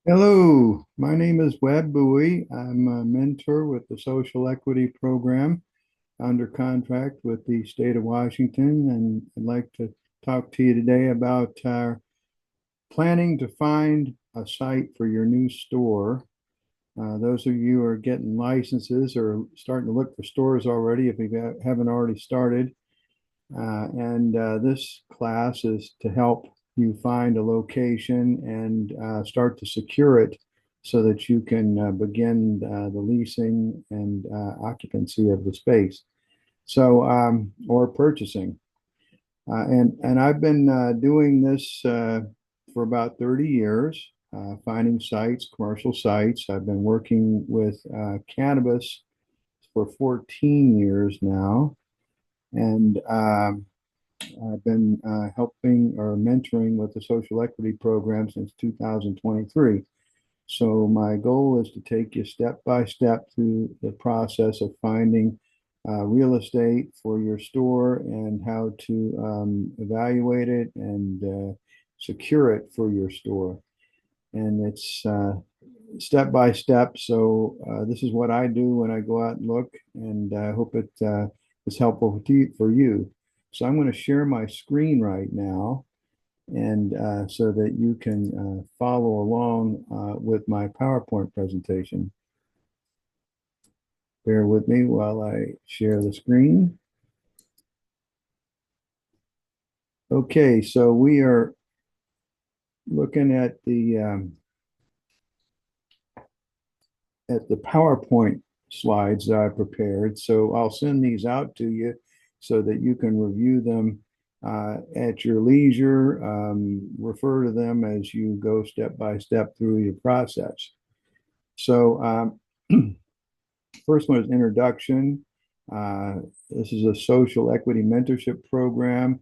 Hello, my name is Webb Bowie. I'm a mentor with the Social Equity Program under contract with the state of Washington, and I'd like to talk to you today about planning to find a site for your new store. Those of you who are getting licenses or starting to look for stores already, if you haven't already started, and this class is to help you find a location and start to secure it so that you can begin the leasing and occupancy of the space. Or purchasing. And I've been doing this for about 30 years, finding sites, commercial sites. I've been working with cannabis for 14 years now. And I've been helping or mentoring with the social equity program since 2023. So my goal is to take you step by step through the process of finding real estate for your store and how to evaluate it and secure it for your store. And it's step by step. So this is what I do when I go out and look, and I hope it is helpful for you. So I'm going to share my screen right now, and so that you can follow along with my PowerPoint presentation. Bear with me while I share the screen. Okay, so we are looking at the PowerPoint slides that I prepared. So I'll send these out to you so that you can review them at your leisure, refer to them as you go step by step through your process. So first one is introduction. This is a social equity mentorship program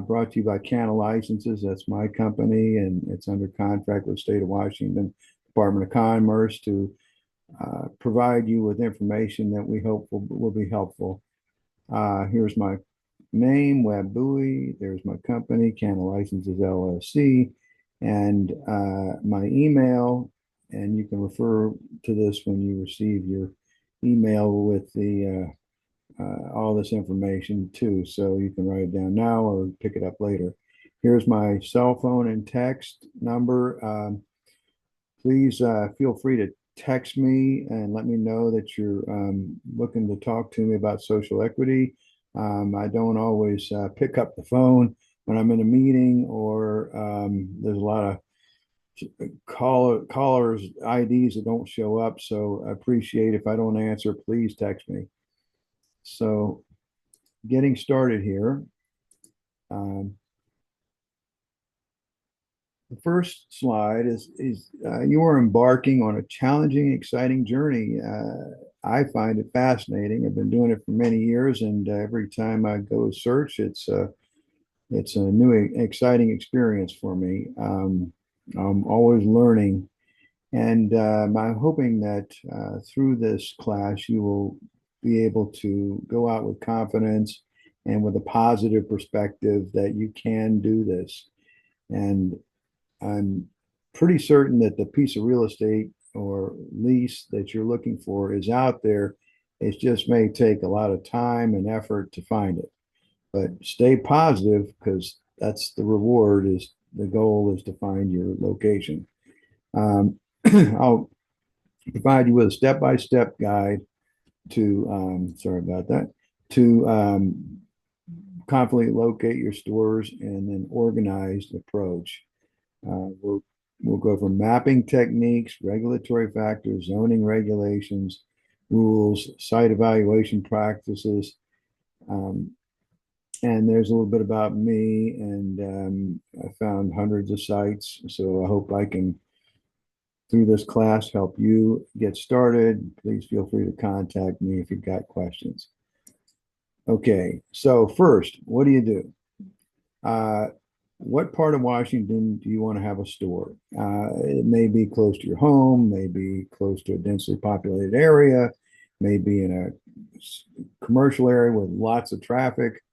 brought to you by Canna Licenses. That's my company, and it's under contract with the state of Washington Department of Commerce to provide you with information that we hope will be helpful. Here's my name, Webb Bowie. There's my company, Canna Licenses LLC, and my email. And you can refer to this when you receive your email with the all this information too. So you can write it down now or pick it up later. Here's my cell phone and text number. Please feel free to text me and let me know that you're looking to talk to me about social equity. I don't always pick up the phone when I'm in a meeting, or there's a lot of callers IDs that don't show up. So I appreciate if I don't answer, please text me. So getting started here. Um, The first slide is you are embarking on a challenging, exciting journey. I find it fascinating. I've been doing it for many years, and every time I go search, it's a new, exciting experience for me. I'm always learning, and I'm hoping that through this class, you will be able to go out with confidence and with a positive perspective that you can do this. And I'm pretty certain that the piece of real estate or lease that you're looking for is out there. It just may take a lot of time and effort to find it. But stay positive, because that's the reward, is the goal is to find your location. I'll provide you with a step-by-step guide to, sorry about that, to confidently locate your stores and then organized approach. We'll go from mapping techniques, regulatory factors, zoning regulations, rules, site evaluation practices. Um, and there's a little bit about me, and I found hundreds of sites. So I hope I can, through this class, help you get started. Please feel free to contact me if you've got questions. Okay, so first, what do you do? Uh, what part of Washington do you want to have a store? It may be close to your home, maybe close to a densely populated area, maybe in a commercial area with lots of traffic,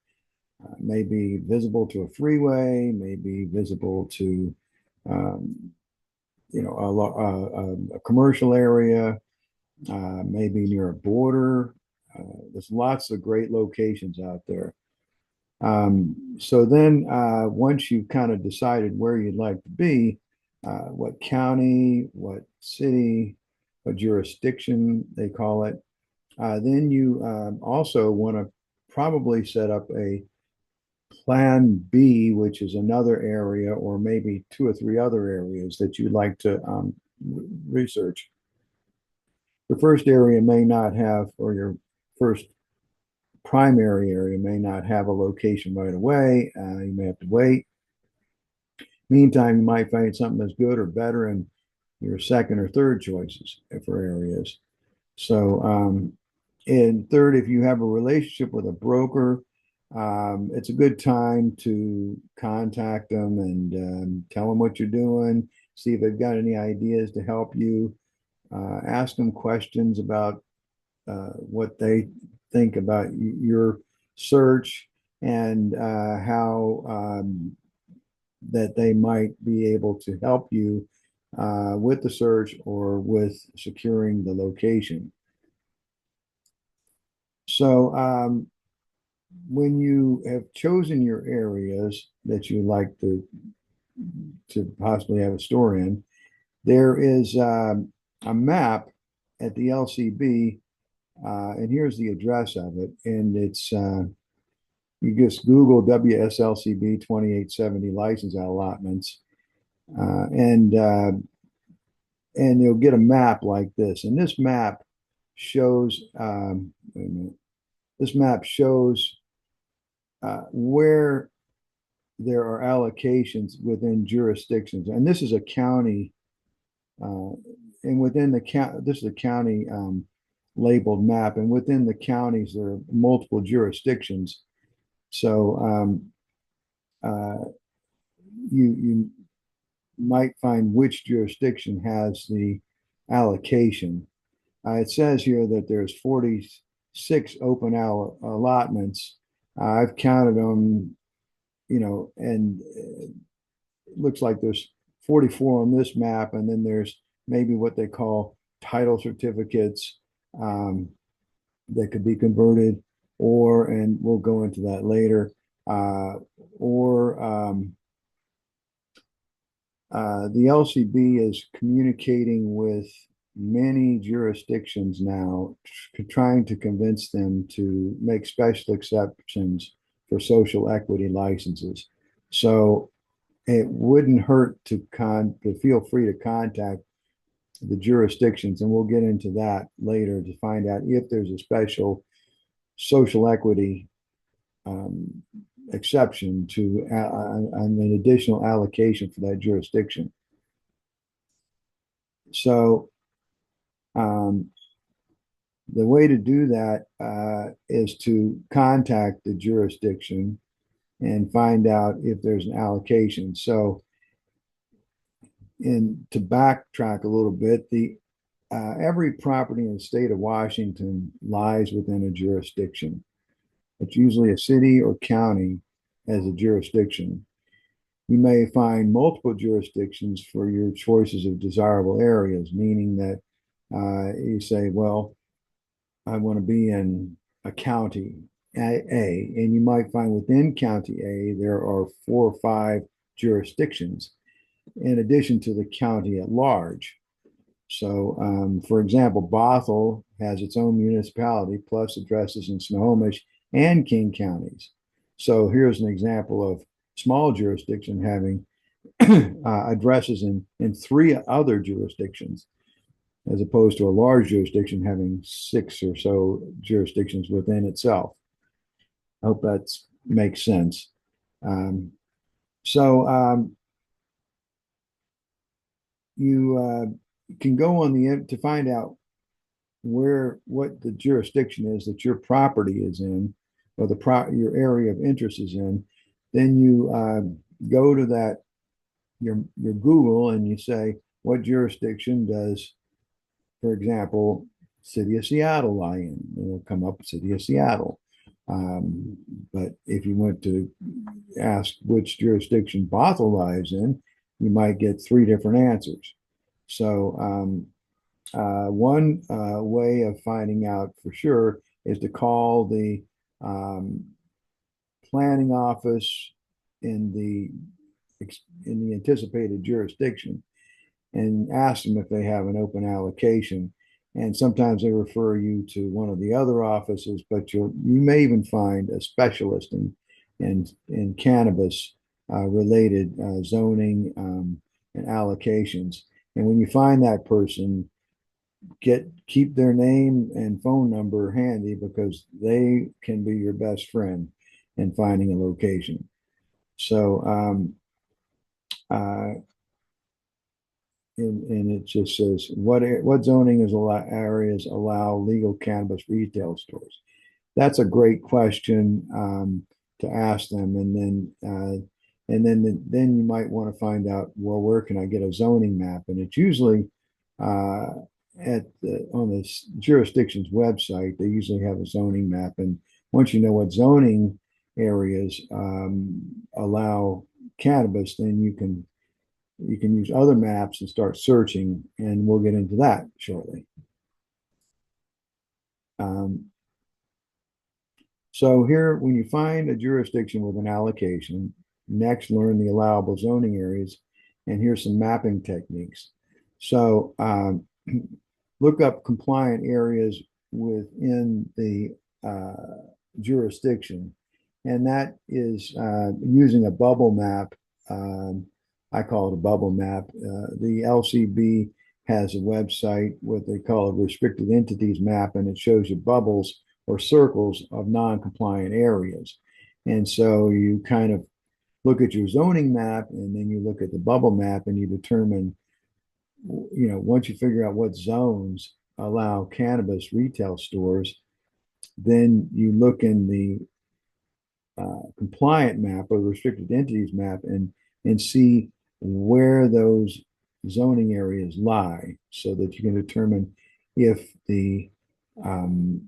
maybe visible to a freeway, maybe visible to um, a commercial area, maybe near a border. There's lots of great locations out there. So then, once you've kind of decided where you'd like to be, what county, what city, what jurisdiction they call it, then you also want to probably set up a plan B, which is another area, or maybe two or three other areas that you'd like to research. The first area may not have, or your first primary area may not have a location right away. You may have to wait. Meantime, you might find something that's good or better in your second or third choices for areas. So, and third, if you have a relationship with a broker, it's a good time to contact them and tell them what you're doing, see if they've got any ideas to help you, ask them questions about what they think about your search and how that they might be able to help you with the search or with securing the location. So when you have chosen your areas that you like to possibly have a store in, there is a map at the LCB, and here's the address of it. And it's you just Google WSLCB 2870 license allotments, and you'll get a map like this. And this map shows this map shows where there are allocations within jurisdictions, and this is a county, and within the county, this is a county labeled map, and within the counties there are multiple jurisdictions. So you might find which jurisdiction has the allocation. It says here that there's 46 open allotments. I've counted them, and it looks like there's 44 on this map, and then there's maybe what they call title certificates that could be converted, and we'll go into that later, the LCB is communicating with many jurisdictions now, trying to convince them to make special exceptions for social equity licenses. So it wouldn't hurt to feel free to contact the jurisdictions, and we'll get into that later to find out if there's a special social equity exception to an additional allocation for that jurisdiction. So the way to do that is to contact the jurisdiction and find out if there's an allocation. So, to backtrack a little bit, every property in the state of Washington lies within a jurisdiction. It's usually a city or county as a jurisdiction. You may find multiple jurisdictions for your choices of desirable areas, meaning that you say, well, I want to be in a county A, and you might find within county A, there are 4 or 5 jurisdictions in addition to the county at large. So, for example, Bothell has its own municipality plus addresses in Snohomish and King counties. So here's an example of small jurisdiction having addresses in 3 other jurisdictions, as opposed to a large jurisdiction having 6 or so jurisdictions within itself. I hope that makes sense. You can go on to find out what the jurisdiction is that your property is in, or your area of interest is in. Then you go to that your Google and you say, what jurisdiction does, for example, City of Seattle lie in? It'll come up City of Seattle. But if you went to ask which jurisdiction Bothell lies in, you might get 3 different answers. So one way of finding out for sure is to call the um, planning office in the anticipated jurisdiction and ask them if they have an open allocation. And sometimes they refer you to one of the other offices, but you may even find a specialist in cannabis related zoning and allocations. And when you find that person, keep their name and phone number handy because they can be your best friend in finding a location. So uh, and it just says what zoning is areas allow legal cannabis retail stores. That's a great question to ask them, and then you might want to find out, well, where can I get a zoning map? And it's usually uh, on the jurisdiction's website. They usually have a zoning map, and once you know what zoning areas allow cannabis, then you can use other maps and start searching, and we'll get into that shortly. Um, so here, when you find a jurisdiction with an allocation, next learn the allowable zoning areas, and here's some mapping techniques. So look up compliant areas within the jurisdiction, and that is using a bubble map. Um, I call it a bubble map. The LCB has a website, what they call a restricted entities map, and it shows you bubbles or circles of non-compliant areas. And so you kind of look at your zoning map, and then you look at the bubble map, and you determine, once you figure out what zones allow cannabis retail stores, then you look in the compliant map or restricted entities map and see where those zoning areas lie, so that you can determine if the um,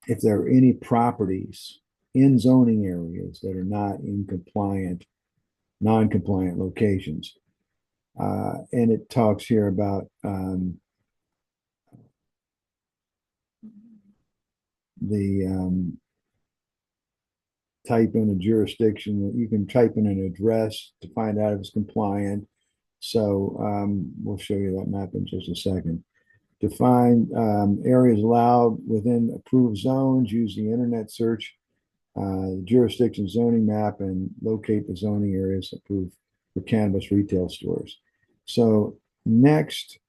if there are any properties in zoning areas that are not in non-compliant locations. And it talks here about the type in a jurisdiction. You can type in an address to find out if it's compliant. So we'll show you that map in just a second. To find areas allowed within approved zones, use the internet search jurisdiction zoning map and locate the zoning areas approved for cannabis retail stores. So next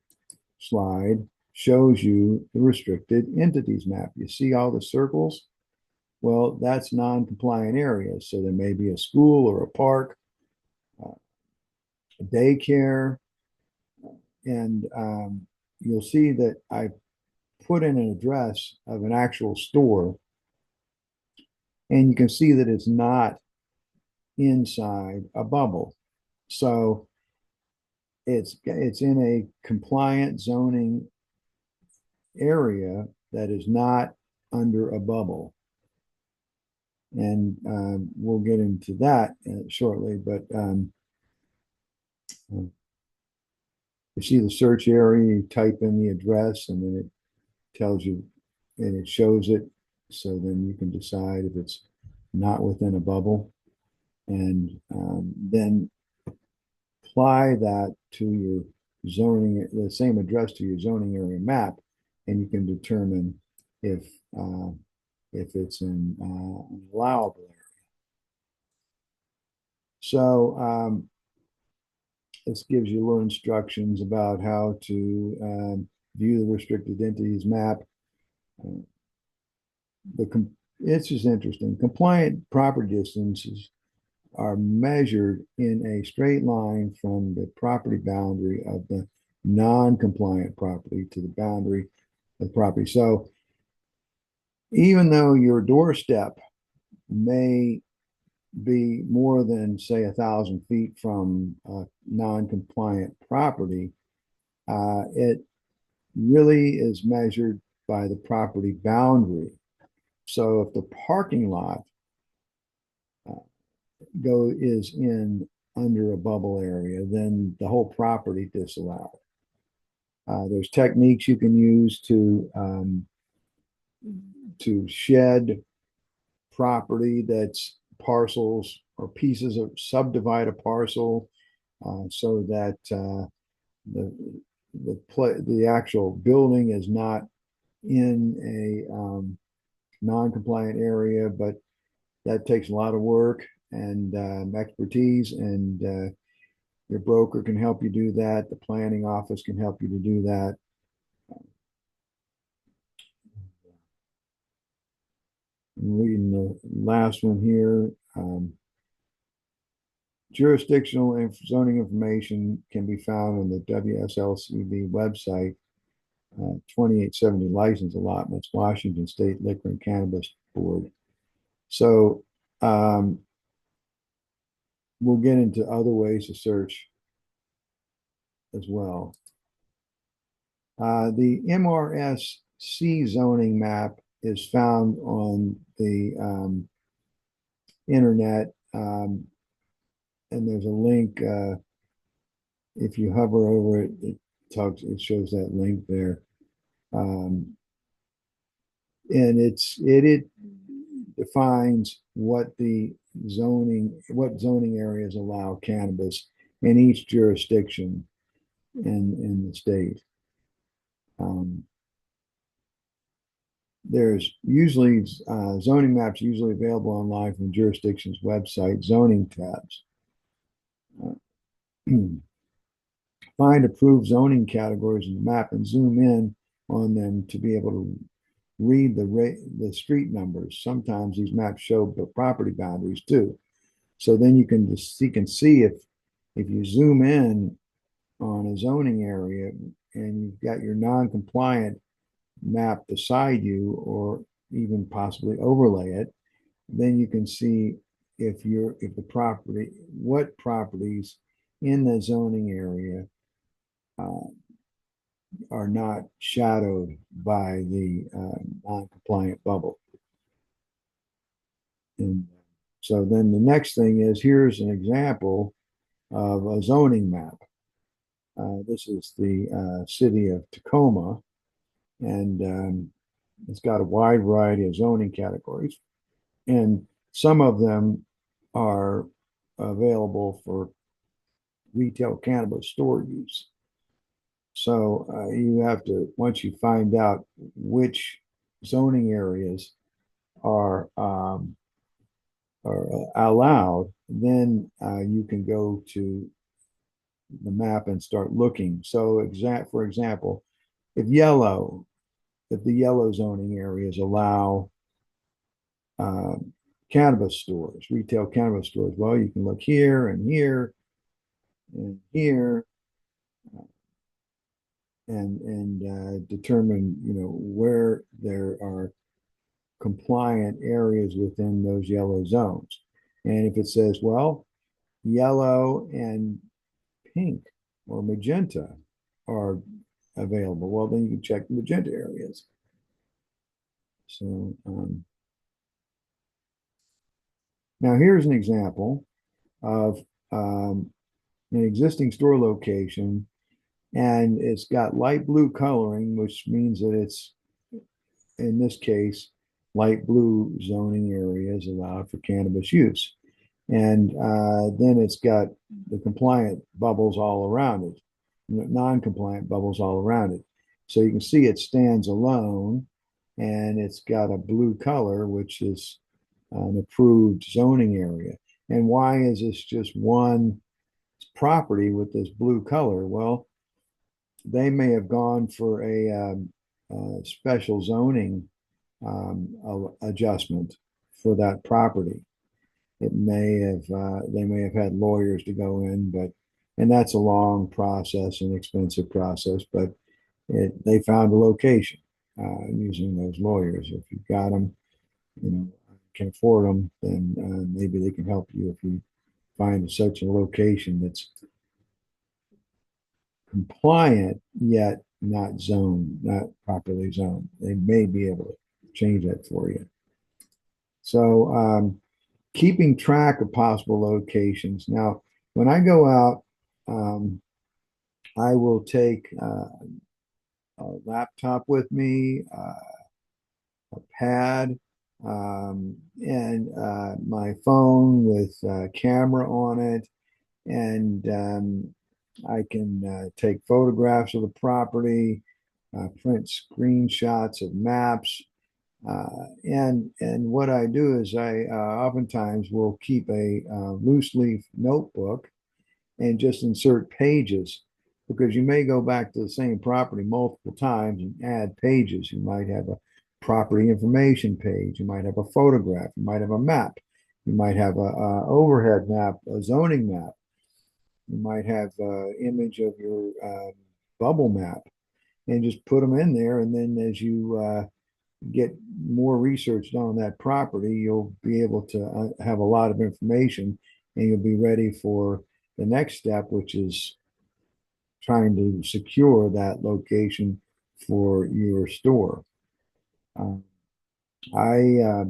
slide shows you the restricted entities map. You see all the circles? Well, that's non-compliant areas. So there may be a school or a park, a daycare, and you'll see that I put in an address of an actual store, and you can see that it's not inside a bubble. So it's in a compliant zoning area that is not under a bubble. And we'll get into that shortly, but you see the search area, you type in the address, and then it tells you, and it shows it. So then you can decide if it's not within a bubble, and then apply that to your zoning, the same address to your zoning area map, and you can determine if it's in an allowable area. So this gives you little instructions about how to view the restricted entities map. Uh, it's just interesting. Compliant property distances are measured in a straight line from the property boundary of the non-compliant property to the boundary of the property. So even though your doorstep may be more than, say, 1,000 feet from a non-compliant property, it really is measured by the property boundary. So if the parking lot is in under a bubble area, then the whole property disallowed. There's techniques you can use to shed property that's parcels or pieces of subdivide a parcel so that the the actual building is not in a non-compliant area, but that takes a lot of work and expertise, and your broker can help you do that. The planning office can help you to do that. I'm reading the last one here. Jurisdictional zoning information can be found on the WSLCB website. 2870 license allotments, Washington State Liquor and Cannabis Board. So we'll get into other ways to search as well. The MRSC zoning map is found on the internet, and there's a link. If you hover over it, it shows that link there, and it defines what zoning areas allow cannabis in each jurisdiction in the state. There's usually zoning maps usually available online from jurisdiction's website, zoning tabs. Find approved zoning categories in the map and zoom in on them to be able to read the street numbers. Sometimes these maps show the property boundaries too. So then you can see if you zoom in on a zoning area and you've got your non-compliant map beside you, or even possibly overlay it, then you can see what properties in the zoning area are not shadowed by the non-compliant bubble. And so then the next thing is, here's an example of a zoning map. This is the city of Tacoma, and it's got a wide variety of zoning categories, and some of them are available for retail cannabis store use. So you have to, once you find out which zoning areas are allowed, then you can go to the map and start looking. So for example, if the yellow zoning areas allow cannabis stores, retail cannabis stores, well, you can look here and here and here, and determine, where there are compliant areas within those yellow zones. And if it says, well, yellow and pink or magenta are available, well, then you can check the magenta areas. So now here's an example of an existing store location, and it's got light blue coloring, which means that it's, in this case, light blue zoning areas allowed for cannabis use. And then it's got the compliant bubbles all around it, non-compliant bubbles all around it. So you can see it stands alone, and it's got a blue color, which is an approved zoning area. And why is this just one property with this blue color? Well, they may have gone for a special zoning adjustment for that property. They may have had lawyers to go in, and that's a long process, an expensive process, but they found a location using those lawyers. If you've got them, can afford them, then maybe they can help you if you find such a location that's compliant yet not properly zoned. They may be able to change that for you. So keeping track of possible locations. Now, when I go out, I will take a laptop with me, a pad, and my phone with a camera on it, and I can take photographs of the property, print screenshots of maps, and what I do is I oftentimes will keep a loose leaf notebook and just insert pages because you may go back to the same property multiple times and add pages. You might have a property information page. You might have a photograph. You might have a map. You might have a overhead map, a zoning map. You might have an image of your bubble map and just put them in there. And then as you get more research done on that property, you'll be able to have a lot of information and you'll be ready for the next step, which is trying to secure that location for your store. Um, I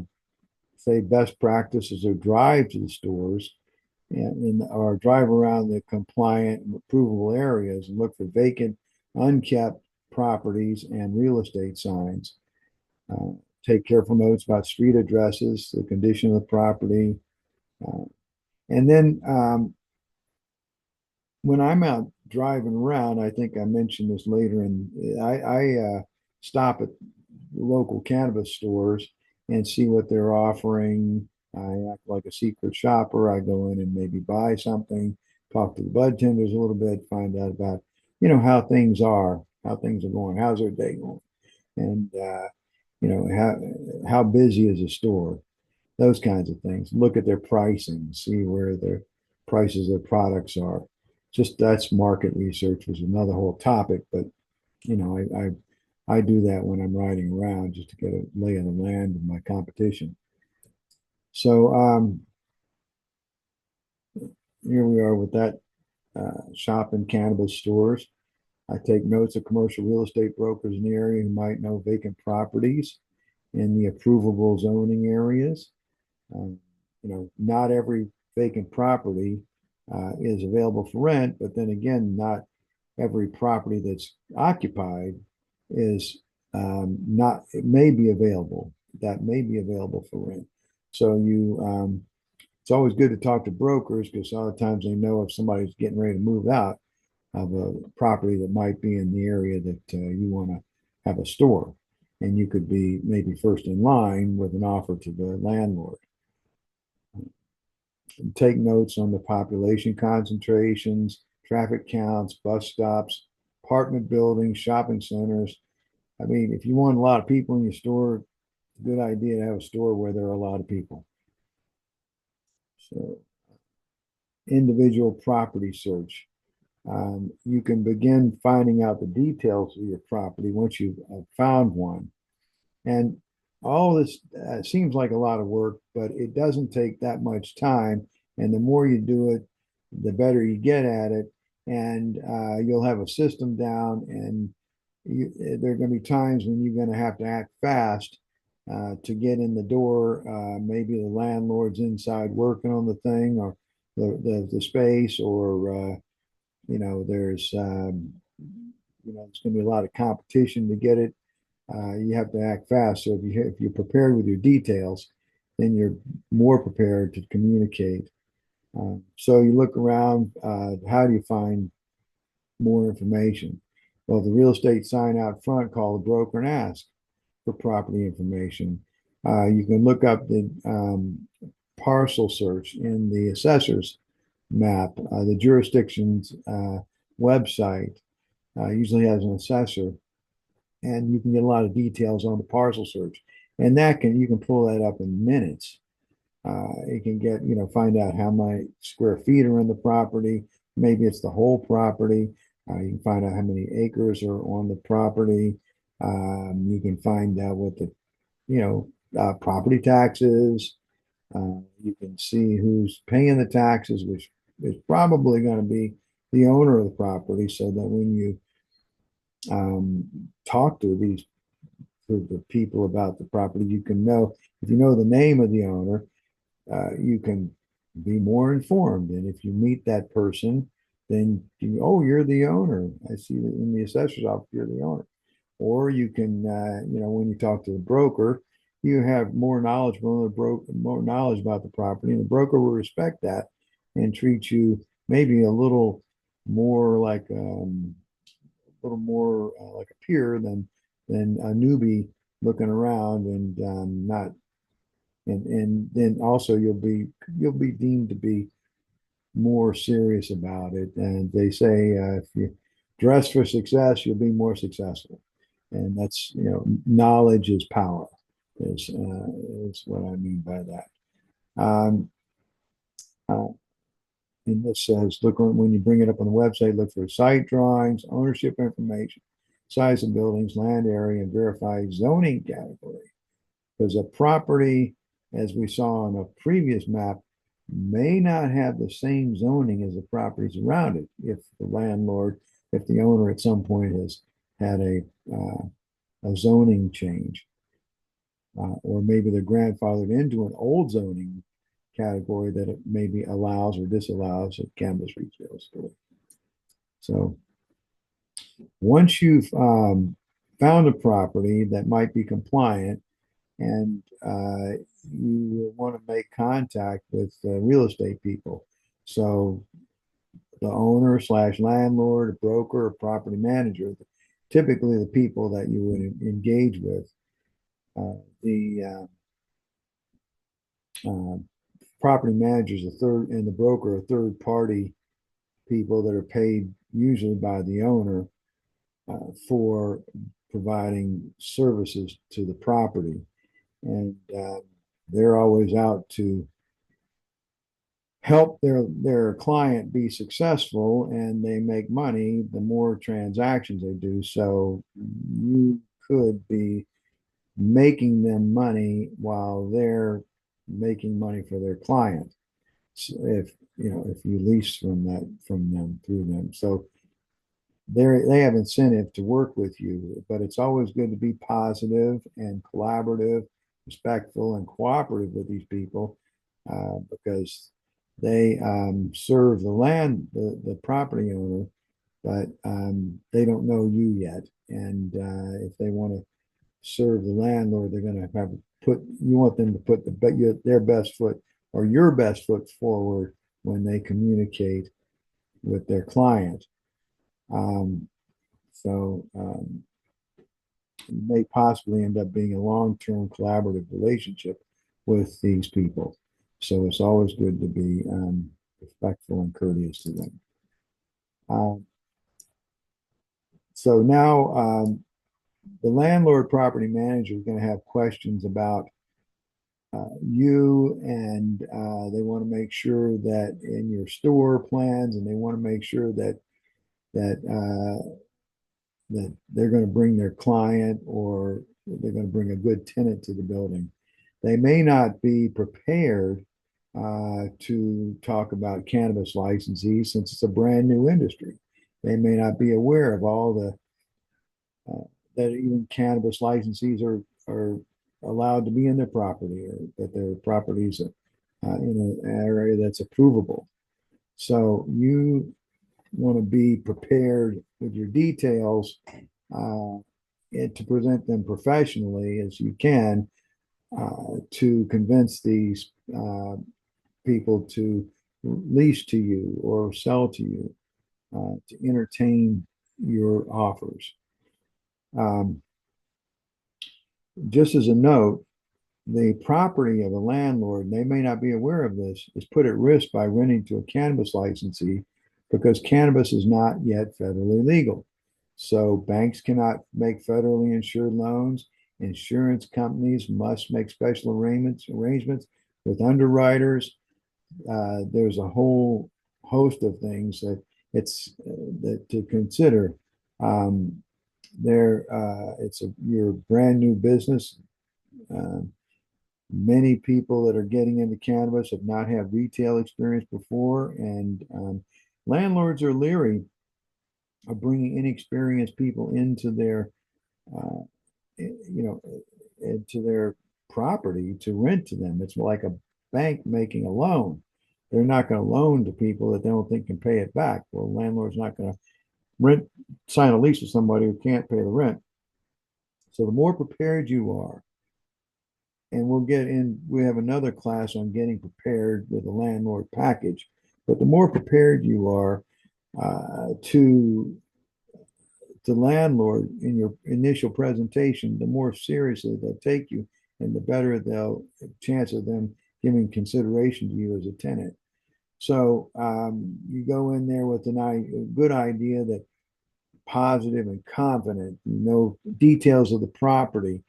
say best practice is to drive to the stores or drive around the compliant and approvable areas and look for vacant, unkept properties and real estate signs. Uh, Take careful notes about street addresses, the condition of the property. Uh, and then when I'm out driving around, I think I mentioned this later, and I stop at local cannabis stores and see what they're offering. I act like a secret shopper. I go in and maybe buy something, talk to the bud tenders a little bit, find out about, how things are, how things are going, how's their day going, and how busy is the store, those kinds of things. Look at their pricing, see where their prices of products are. Just that's market research was another whole topic, but you know, I do that when I'm riding around just to get a lay of the land of my competition. So here we are with that shop in cannabis stores. I take notes of commercial real estate brokers in the area who might know vacant properties in the approvable zoning areas. Um, not every vacant property is available for rent, but then again, not every property that's occupied is not, it may be available, that may be available for rent. So it's always good to talk to brokers because a lot of times they know if somebody's getting ready to move out of a property that might be in the area that you want to have a store. And you could be maybe first in line with an offer to the landlord. And take notes on the population concentrations, traffic counts, bus stops, apartment buildings, shopping centers. I mean, if you want a lot of people in your store, it's a good idea to have a store where there are a lot of people. So, individual property search. You can begin finding out the details of your property once you've found one. And all this seems like a lot of work, but it doesn't take that much time. And the more you do it, the better you get at it. And you'll have a system down, and there are going to be times when you're going to have to act fast to get in the door. Maybe the landlord's inside working on the thing or the space, or there's there's going to be a lot of competition to get it. You have to act fast. So if you're prepared with your details, then you're more prepared to communicate. So you look around. How do you find more information? Well, the real estate sign out front, call the broker and ask for property information. You can look up the parcel search in the assessor's map. The jurisdiction's website usually has an assessor, and you can get a lot of details on the parcel search. And you can pull that up in minutes. You can find out how many square feet are in the property. Maybe it's the whole property. You can find out how many acres are on the property. You can find out what the, property taxes. You can see who's paying the taxes, which is probably going to be the owner of the property, so that when you talk to the people about the property, you can know, if you know the name of the owner, you can be more informed. And if you meet that person, then you're the owner. I see that in the assessor's office, you're the owner. Or you can, when you talk to the broker, you have more more knowledge about the property, and the broker will respect that and treat you maybe a more like little more like a peer than a newbie looking around and not and then also you'll be deemed to be more serious about it. And they say if you dress for success, you'll be more successful. And that's knowledge is power is what I mean by that. Um, uh, and this says, when you bring it up on the website, look for site drawings, ownership information, size of buildings, land area, and verify zoning category. Because a property, as we saw on a previous map, may not have the same zoning as the properties around it. If the owner at some point has had a zoning change, or maybe they're grandfathered into an old zoning category that it maybe allows or disallows a cannabis retail store. So once you've found a property that might be compliant, and you want to make contact with real estate people. So the owner slash landlord, a broker, or property manager, typically the people that you would engage with. The property managers, and the broker are third party people that are paid usually by the owner for providing services to the property. And they're always out to help their client be successful, and they make money the more transactions they do. So you could be making them money while they're making money for their client. So if you lease from them through them. So they have incentive to work with you, but it's always good to be positive and collaborative, respectful, and cooperative with these people because they serve the property owner, but they don't know you yet. And if they want to serve the landlord, they're going to you want them to put their best foot or your best foot forward when they communicate with their client. Um, so it may possibly end up being a long-term collaborative relationship with these people. So it's always good to be respectful and courteous to them. So now the landlord property manager is going to have questions about you, and they want to make sure that in your store plans, and they want to make sure that they're going to bring their client, or they're going to bring a good tenant to the building. They may not be prepared to talk about cannabis licensees since it's a brand new industry. They may not be aware of all that even cannabis licensees are allowed to be in their property, or that their properties are in an area that's approvable. So you want to be prepared with your details and to present them professionally as you can to convince these people to lease to you or sell to you to entertain your offers. Just as a note, the property of a landlord, and they may not be aware of this, is put at risk by renting to a cannabis licensee because cannabis is not yet federally legal. So banks cannot make federally insured loans. Insurance companies must make special arrangements with underwriters. There's a whole host of things that to consider. You're a brand new business. Many people that are getting into cannabis have not had retail experience before, and landlords are leery of bringing inexperienced people into uh, into their property to rent to them. It's like a bank making a loan. They're not going to loan to people that they don't think can pay it back. Well, the landlord's not going to sign a lease with somebody who can't pay the rent. So the more prepared you are, and we'll get in, we have another class on getting prepared with a landlord package, but the more prepared you are to the landlord in your initial presentation, the more seriously they'll take you and the better they'll chance of them giving consideration to you as a tenant. So you go in there with a good idea that positive and confident, you know details of the property.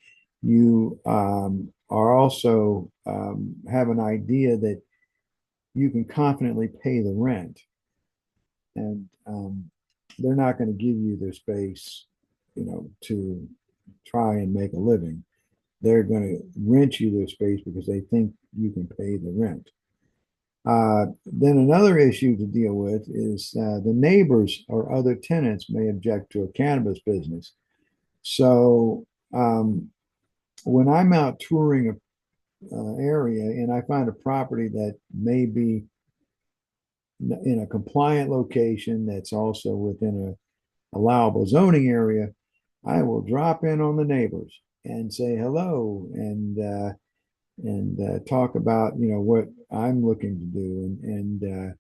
You are also have an idea that you can confidently pay the rent, and they're not going to give you their space, to try and make a living. They're going to rent you their space because they think you can pay the rent. Then another issue to deal with is the neighbors or other tenants may object to a cannabis business. So when I'm out touring a area and I find a property that may be in a compliant location that's also within a allowable zoning area, I will drop in on the neighbors and say hello and talk about what I'm looking to do and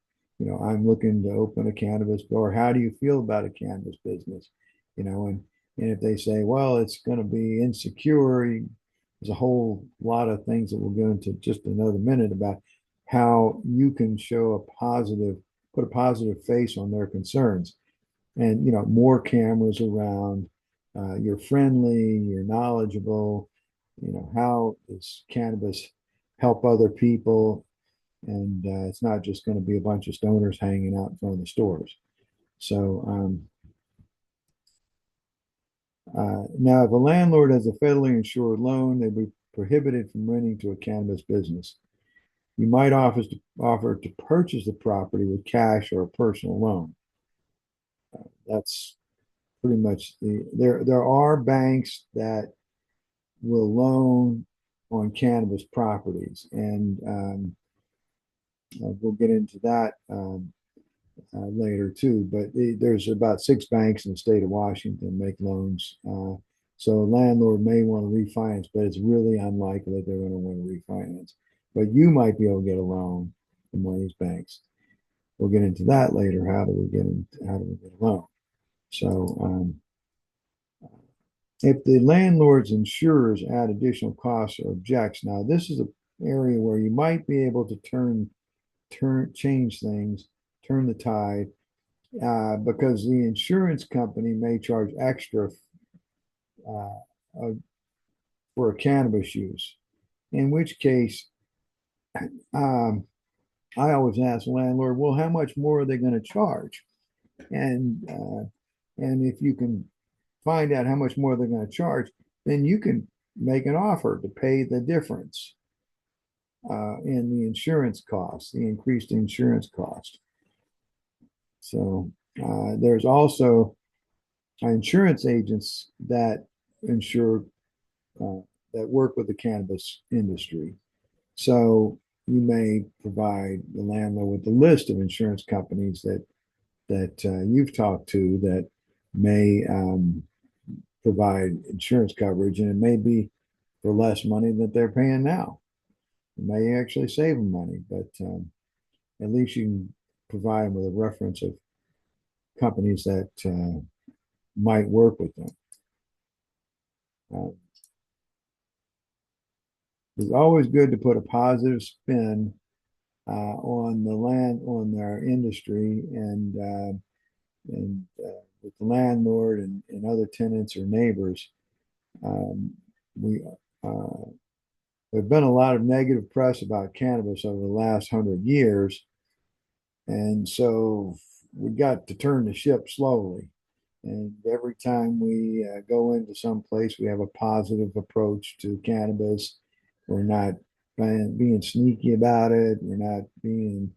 I'm looking to open a cannabis store. How do you feel about a cannabis business? And if they say, well, it's going to be insecure, there's a whole lot of things that we'll go into just another minute about how you can put a positive face on their concerns. And more cameras around, you're friendly, you're knowledgeable, how does cannabis help other people, and it's not just going to be a bunch of stoners hanging out in front of the stores. So now if a landlord has a federally insured loan, they'd be prohibited from renting to a cannabis business. You might offer to purchase the property with cash or a personal loan. That's pretty much there are banks that will loan on cannabis properties, and we'll get into that later too. But there's about 6 banks in the state of Washington make loans. So a landlord may want to refinance, but it's really unlikely that they're going to want to refinance. But you might be able to get a loan from one of these banks. We'll get into that later. How do we get a loan? So if the landlord's insurers add additional costs or objects, now this is an area where you might be able to change things, turn the tide, because the insurance company may charge extra uh, uh, for a cannabis use. In which case, um, I always ask the landlord, well, how much more are they going to charge? And if you can find out how much more they're going to charge, then you can make an offer to pay the difference in the insurance cost, the increased insurance cost. So there's also insurance agents that insure that work with the cannabis industry. So you may provide the landlord with a list of insurance companies that you've talked to that may provide insurance coverage, and it may be for less money that they're paying now. It may actually save them money, but at least you can provide them with a reference of companies that might work with them. It's always good to put a positive spin on their industry, and with the landlord and other tenants or neighbors. We There's been a lot of negative press about cannabis over the last 100 years, and so we got to turn the ship slowly. And every time we go into some place, we have a positive approach to cannabis. We're not being sneaky about it. We're not being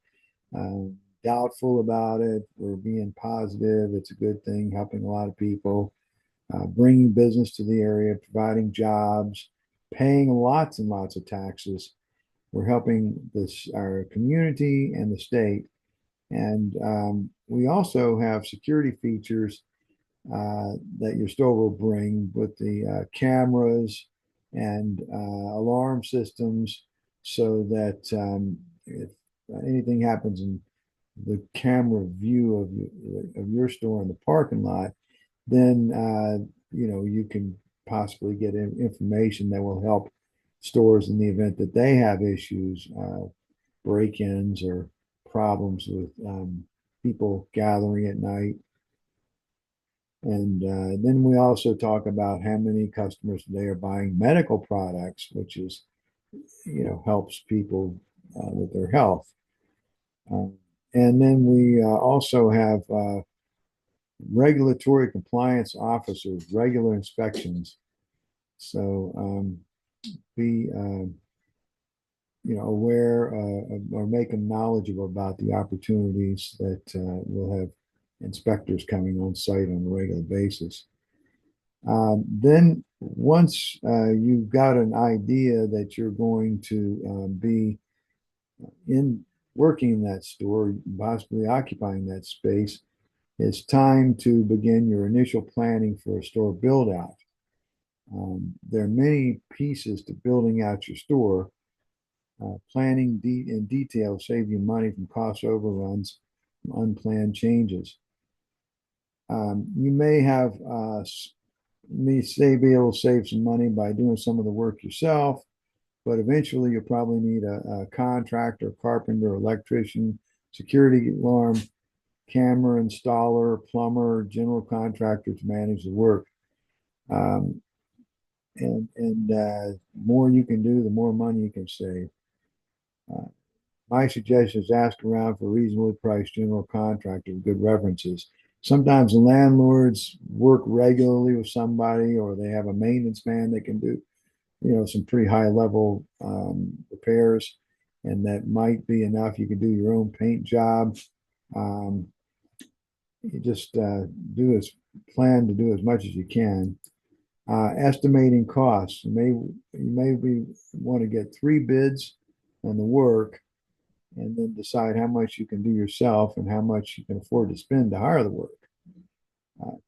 doubtful about it. We're being positive. It's a good thing, helping a lot of people, bringing business to the area, providing jobs, paying lots and lots of taxes. We're helping our community and the state. And we also have security features that your store will bring with the cameras and alarm systems so that if anything happens in the camera view of your store in the parking lot, then you can possibly get information that will help stores in the event that they have issues, break-ins or problems with people gathering at night. And then we also talk about how many customers today are buying medical products, which is, helps people with their health. Um, and then we also have regulatory compliance officers, regular inspections. So be aware or make them knowledgeable about the opportunities that we'll have inspectors coming on site on a regular basis. Then once you've got an idea that you're going to be in working in that store, possibly occupying that space, it's time to begin your initial planning for a store build out. There are many pieces to building out your store. Planning in detail save you money from cost overruns, unplanned changes. You may have be able to save some money by doing some of the work yourself, but eventually you'll probably need a contractor, carpenter, electrician, security alarm, camera installer, plumber, general contractor to manage the work. Um, and more you can do, the more money you can save. Uh, my suggestion is ask around for reasonably priced general contractors with good references. Sometimes the landlords work regularly with somebody, or they have a maintenance man that can do, some pretty high level repairs, and that might be enough. You can do your own paint job. Um, you just plan to do as much as you can. Estimating costs. You may want to get three bids on the work and then decide how much you can do yourself and how much you can afford to spend to hire the work.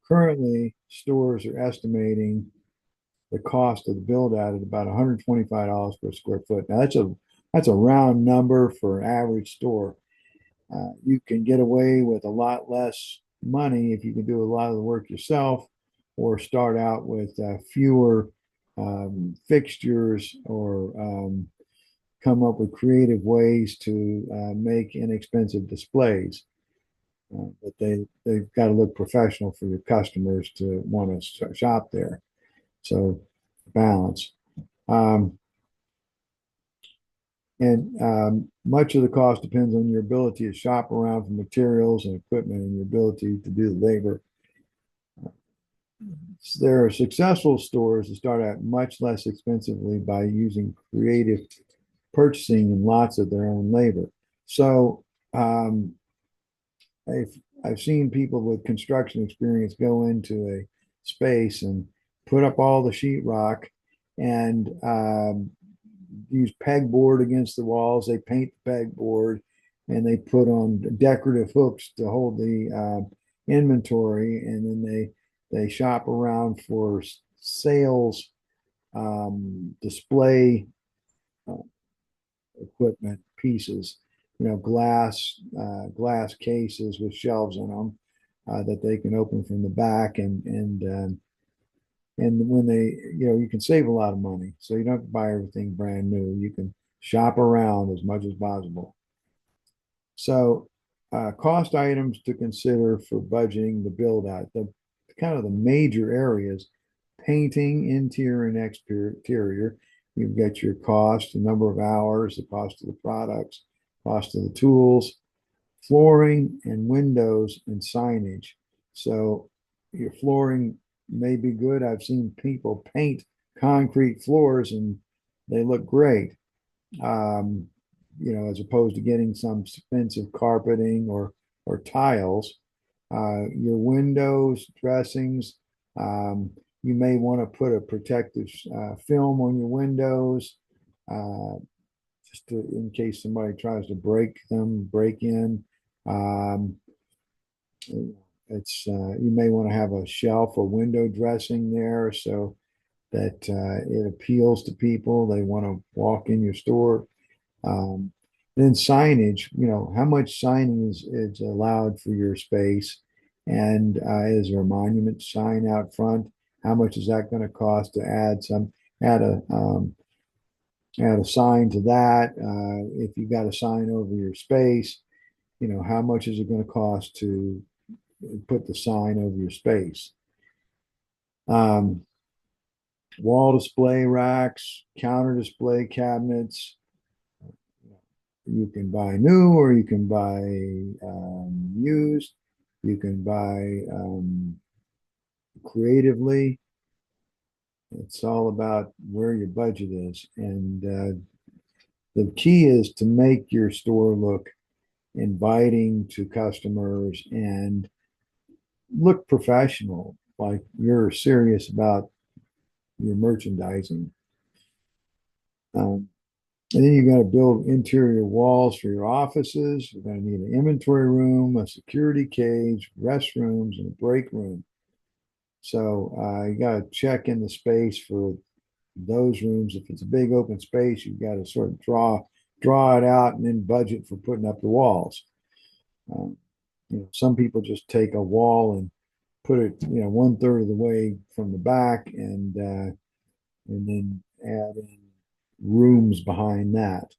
Currently, stores are estimating the cost of the build out at about $125 per square foot. Now that's a round number for an average store. You can get away with a lot less money if you can do a lot of the work yourself, or start out with fewer fixtures, or come up with creative ways to make inexpensive displays. But they've got to look professional for your customers to want to shop there. So balance. Um, and much of the cost depends on your ability to shop around for materials and equipment and your ability to do the labor. There are successful stores that start out much less expensively by using creative purchasing and lots of their own labor. So um, I've seen people with construction experience go into a space and put up all the sheetrock and use pegboard against the walls. They paint the pegboard and they put on decorative hooks to hold the inventory, and then they shop around for sales display uh, equipment pieces, glass cases with shelves in them that they can open from the back, and when you can save a lot of money, so you don't have to buy everything brand new. You can shop around as much as possible. So, cost items to consider for budgeting the build out. The kind of the major areas: painting, interior and exterior. You've got your cost, the number of hours, the cost of the products, cost of the tools, flooring and windows and signage. So your flooring may be good. I've seen people paint concrete floors and they look great. Um, as opposed to getting some expensive carpeting or tiles. Your windows, dressings, you may want to put a protective film on your windows, uh, in case somebody tries to break in. Um, You may want to have a shelf or window dressing there so that it appeals to people. They want to walk in your store. Um, then signage, how much signing is allowed for your space, and is there a monument sign out front? How much is that going to cost to add a sign to that? If you got a sign over your space, how much is it going to cost to put the sign over your space? Um, Wall display racks, counter display cabinets. You can buy new or you can buy used. You can buy creatively. It's all about where your budget is. And the key is to make your store look inviting to customers and look professional, like you're serious about your merchandising. Um, And then you're going to build interior walls for your offices. You're going to need an inventory room, a security cage, restrooms, and a break room. So you got to check in the space for those rooms. If it's a big open space, you've got to sort of draw it out and then budget for putting up the walls. Um, some people just take a wall and put it, one third of the way from the back, and then add in rooms behind that.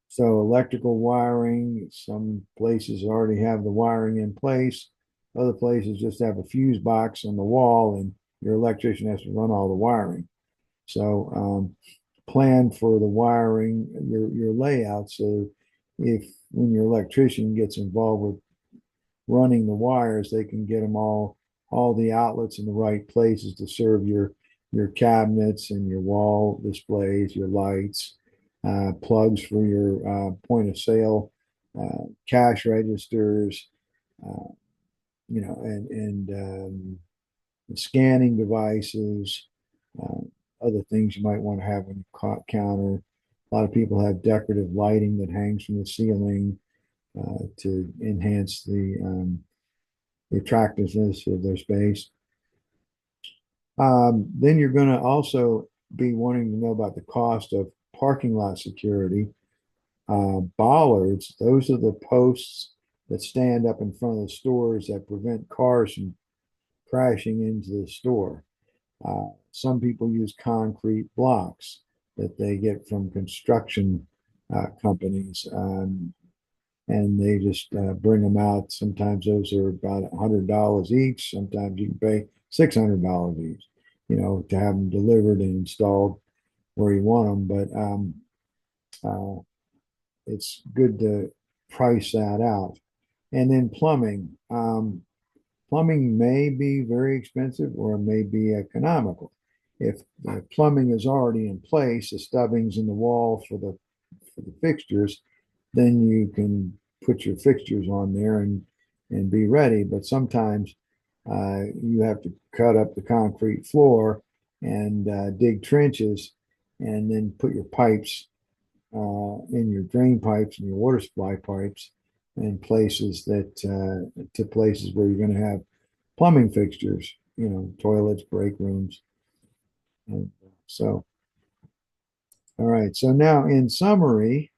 So electrical wiring, some places already have the wiring in place. Other places just have a fuse box on the wall and your electrician has to run all the wiring. So plan for the wiring, your layout. So if when your electrician gets involved with running the wires, they can get them all the outlets in the right places to serve your cabinets and your wall displays, your lights, plugs for your point of sale, cash registers, uh, and scanning devices, uh, other things you might want to have on your counter. A lot of people have decorative lighting that hangs from the ceiling to enhance the attractiveness of their space. Then you're going to also be wanting to know about the cost of parking lot security. Bollards, those are the posts that stand up in front of the stores that prevent cars from crashing into the store. Some people use concrete blocks that they get from construction companies. And they just bring them out. Sometimes those are about $100 each. Sometimes you can pay $600 each, to have them delivered and installed where you want them. But uh, it's good to price that out. And then plumbing. Plumbing may be very expensive or it may be economical. If the plumbing is already in place, the stubbings in the wall for the fixtures, then you can put your fixtures on there and be ready. But sometimes you have to cut up the concrete floor and dig trenches and then put your pipes in your drain pipes and your water supply pipes in places to places where you're going to have plumbing fixtures, toilets, break rooms. And so, all right. So now in summary,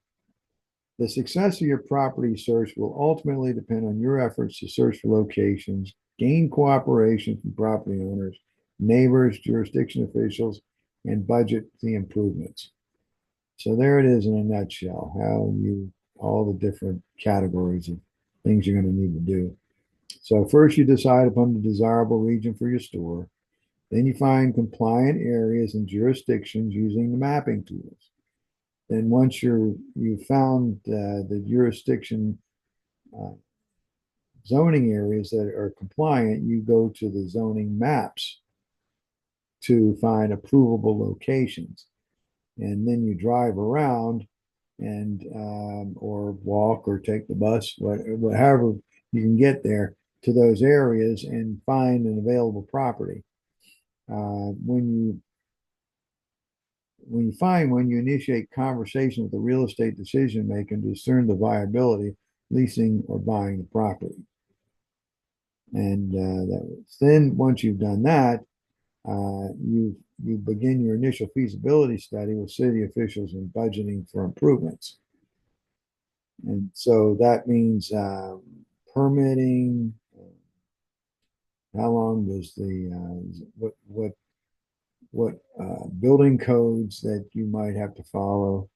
the success of your property search will ultimately depend on your efforts to search for locations, gain cooperation from property owners, neighbors, jurisdiction officials, and budget the improvements. So there it is in a nutshell, all the different categories of things you're going to need to do. So first you decide upon the desirable region for your store. Then you find compliant areas and jurisdictions using the mapping tools. Then once you've found the jurisdiction uh, zoning areas that are compliant, you go to the zoning maps to find approvable locations. And then you drive around and or walk or take the bus, however you can get there to those areas and find an available property. When you find one, you initiate conversation with the real estate decision maker to discern the viability of leasing or buying the property. And then once you've done that, you begin your initial feasibility study with city officials and budgeting for improvements. And so that means permitting. How long does the what building codes that you might have to follow?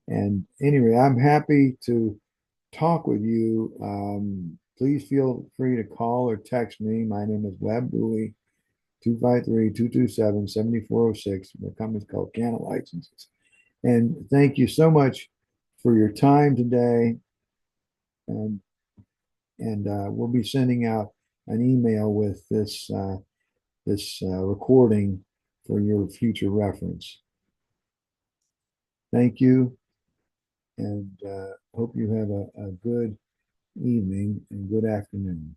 And anyway, I'm happy to talk with you. Please feel free to call or text me. My name is Webb Bowie, 253-227-7406. My company's called Canna Licenses. And thank you so much for your time today. And we'll be sending out an email with this recording for your future reference. Thank you, and hope you have a good evening and good afternoon.